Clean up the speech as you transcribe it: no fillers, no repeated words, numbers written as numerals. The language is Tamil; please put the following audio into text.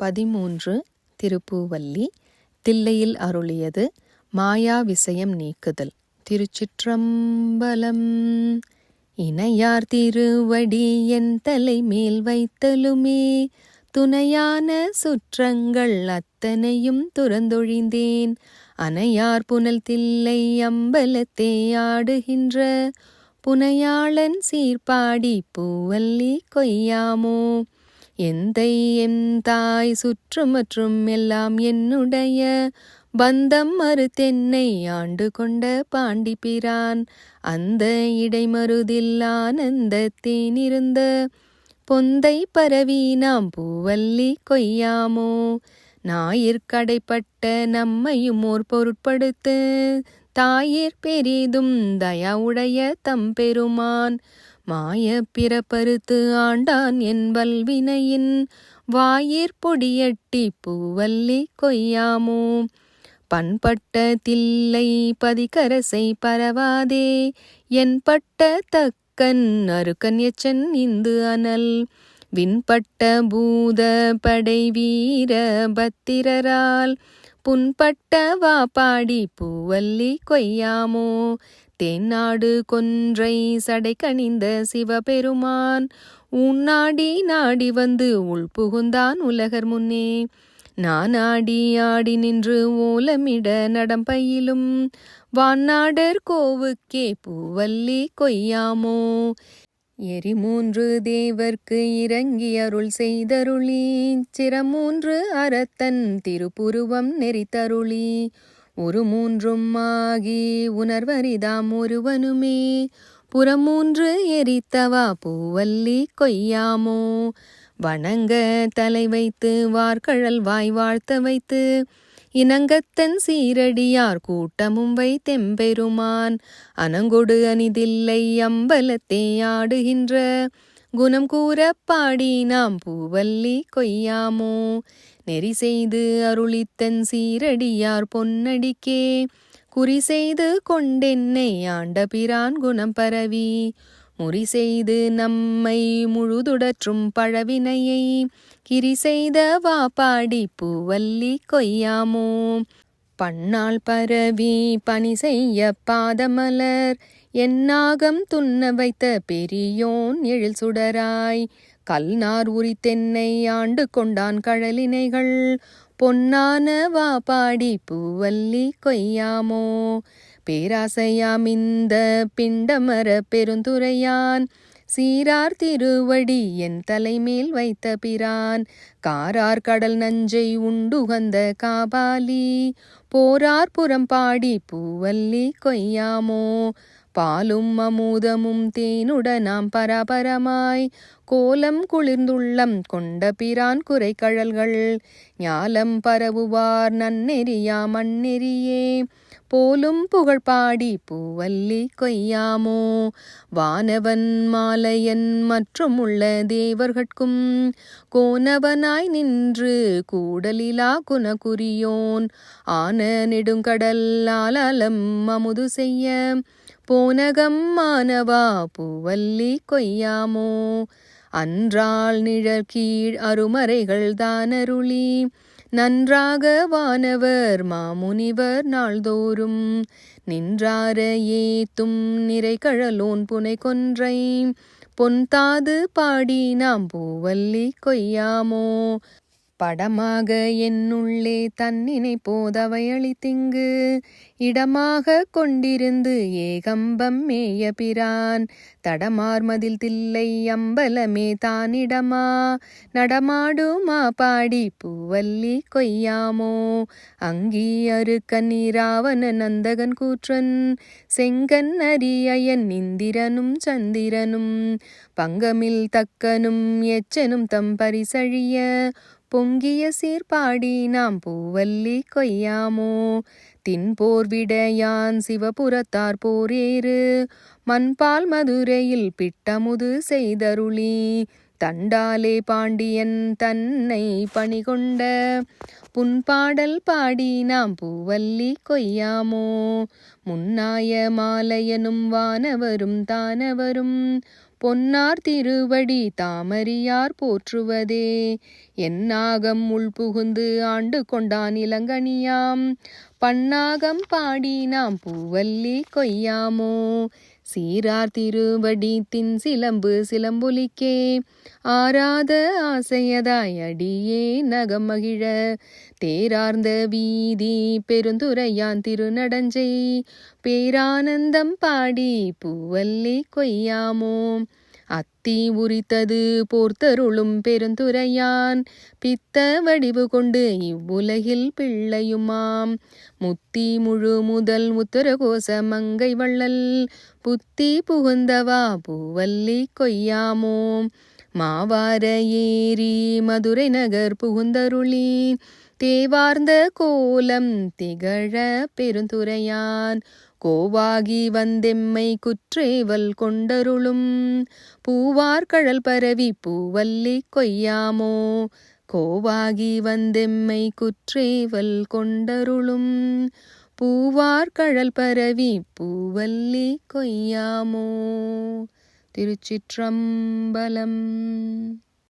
13 திருப்பூவல்லி தில்லையில் அருளியது மாயா விசயம் நீக்குதல். திருச்சிற்றம்பலம். இணையார் திருவடி என் தலை மேல் வைத்தலுமே துணையான சுற்றங்கள் அத்தனையும் துறந்தொழிந்தேன். அனையார் புனல் தில்லை அம்பலத்தே ஆடுகின்ற புனையாளன் சீர்பாடி பூவல்லி கொய்யாமோ. எந்தை என் தாய் சுற்றுமற்றும் எல்லாம் என்னுடைய பந்தம் மறுத்தென்னை ஆண்டு கொண்ட பாண்டி பிரான் அந்த இடைமருதில் ஆனந்தத்தேனிருந்த பொந்தை பரவி நாம் பூவல்லி கொய்யாமோ. ஞாயிற்கடைப்பட்ட நம்மையும் ஓர் பொருட்படுத்து தாயிற் பெரிதும் தயாவுடைய தம்பெருமான் மாய பிறப்பறுத்து ஆண்டான் என் வல்வினையின் வாயிற் பொடியட்டி பூவல்லி கொய்யாமோ. பண்பட்ட தில்லை பதிகரசை பரவாதே என்பட்ட தக்கன் அருக்கன் எச்சன் இந்து அனல் விண்பட்ட பூத படை வீர பத்திரரால் புண்பட்ட வா பாடி பூவல்லி கொய்யாமோ. தென்னாடு கொன்றை சடை கணிந்த சிவபெருமான் உன்னாடி நாடி வந்து உள்புகுந்தான் உலகர் முன்னே. நானாடி ஆடி நின்று ஓலமிட நடம்பயிலும் வான்னாடர் கோவுக்கே பூவல்லி கொய்யாமோ. எரிமூன்று தேவர்க்கு இறங்கி அருள் செய்தருளி சிரமூன்று அறத்தன் திருப்புருவம் நெறித்தருளி ஒரு மூன்றும் ஆகி உணர்வரிதாம் ஒருவனுமே புறமூன்று எரித்தவா பூவல்லி கொய்யாமோ. வணங்க தலை வைத்து வார்கழல் வாய் வாழ்த்த வைத்து இனங்கத்தன் சீரடியார் கூட்டமும் வைத்தெம்பெருமான் அனங்கொடு அணிதில்லை அம்பலத்தே ஆடுகின்ற குணம் கூற பாடி நாம் பூவல்லி கொய்யாமோ. நெறி செய்து அருளித்தன் சீரடியார் பொன்னடிக்கே குறி செய்து கொண்டென்னை ஆண்ட பிரான் குணம் பரவி முறி செய்து நம்மை முழுதுடற்றும் பழவினையை கிரி செய்த வா பாடி பூவல்லி கொய்யாமோ. பன்னாள் பரவி பணி செய்ய பாதமலர் என்னாகம் துண்ண வைத்த பெரியோன் எழில் சுடராய் கல்நார் உரித்தென்னை ஆண்டு கொண்டான் கழலினைகள் பொன்னான வா பாடி பூவல்லி கொய்யாமோ. பேராசையாம் இந்த பிண்டமர பெருந்துரையான் சீரார் திருவடி என் தலைமேல் வைத்த பிரான் காரார் கடல் நஞ்சை உண்டுகந்த காபாலி போரார் புறம் பாடி பூவல்லி கொய்யாமோ. பாலும் அமுதமும் தேனுடனாம் பராபரமாய் கோலம் குளிர்ந்துள்ளம் கொண்ட பிரான் குறை கழல்கள் ஞாலம் பரவுவார் நன்னெறியா மண்ணெறியே போலும் புகழ் பாடி பூவல்லி கொய்யாமோ. வானவன் மாலையன் மற்றும் உள்ள தேவர்கட்கும் கோனவனாய் நின்று கூடலிலா குணகுரியோன் ஆன நெடுங்கடல் ஆலலம் அமுது செய்ய போனகம் மானவா பூவல்லி கொய்யாமோ. அன்றால் நிழற்கீழ் அருமறைகள் தானருளி நன்றாக வானவர் மாமுனிவர் நாள்தோறும் நின்றார ஏத்தும் நிறை கழலோன் புனை கொன்றை பொன்தாது பாடி நாம் பூவல்லி கொய்யாமோ. படமாக என்னுள்ளே தன்னினை போதவை அளித்திங்கு இடமாக கொண்டிருந்து ஏகம்பம் மேய பிரான் தடமார் மதில் தில்லை அம்பலமே தானிடமா நடமாடுமா பாடி பூவல்லி கொய்யாமோ. அங்கி அருக்கன் இராவண நந்தகன் கூற்றன் செங்கன் அரியன் இந்திரனும் சந்திரனும் பங்கமில் தக்கனும் எச்சனும் தம் பரிசழிய பொங்கிய சீர்பாடி நாம் பூவல்லி கொய்யாமோ. தின்போர் விடையான் சிவபுரத்தார் போரேறு மண்பால் மதுரையில் பிட்டமுது செய்தருளி தண்டாலே பாண்டியன் தன்னை பணிகொண்ட புன்பாடல் பாடி நாம் பூவல்லி கொய்யாமோ. முன்னாய மாலையனும் வானவரும் தானவரும் பொன்னார் திருவடி தாமறியார் போற்றுவதே. என்னாகம் உள்புகுந்து ஆண்டு கொண்டான் இளங்கனியாம் பன்னாகம் பாடி நாம் பூவல்லி கொய்யாமோ. சீரார் திருவடி தின் சிலம்பு சிலம்பொலிக்கே ஆராத ஆசையதாய் அடியே நகம் மகிழ. தேரார்ந்த வீதி பெருந்துரையான் திருநடஞ்சை பேரானந்தம் பாடி பூவல்லி கொய்யாமோ. அத்தி உரித்தது போர்த்தருளும் பெருந்துரையான் பித்த வடிவு கொண்டு இவ்வுலகில் பிள்ளையுமாம். முத்தி முழு முதல் உத்தரகோச மங்கை வள்ளல் புத்தி புகுந்தவா பூவல்லி கொய்யாமோ. மாவார ஏரி மதுரை நகர் புகுந்தருளி தேவார்ந்த கோலம் திகழ பெருந்துரையான் கோவாகி வந்தெம்மை குற்றேவல் கொண்டருளும் பூவார் கழல் பரவி பூவல்லி கொய்யாமோ. கோவாகி வந்தெம்மை குற்றேவல் கொண்டருளும் பூவார் கழல் பரவி பூவல்லி கொய்யாமோ. திருச்சிற்றம்பலம்.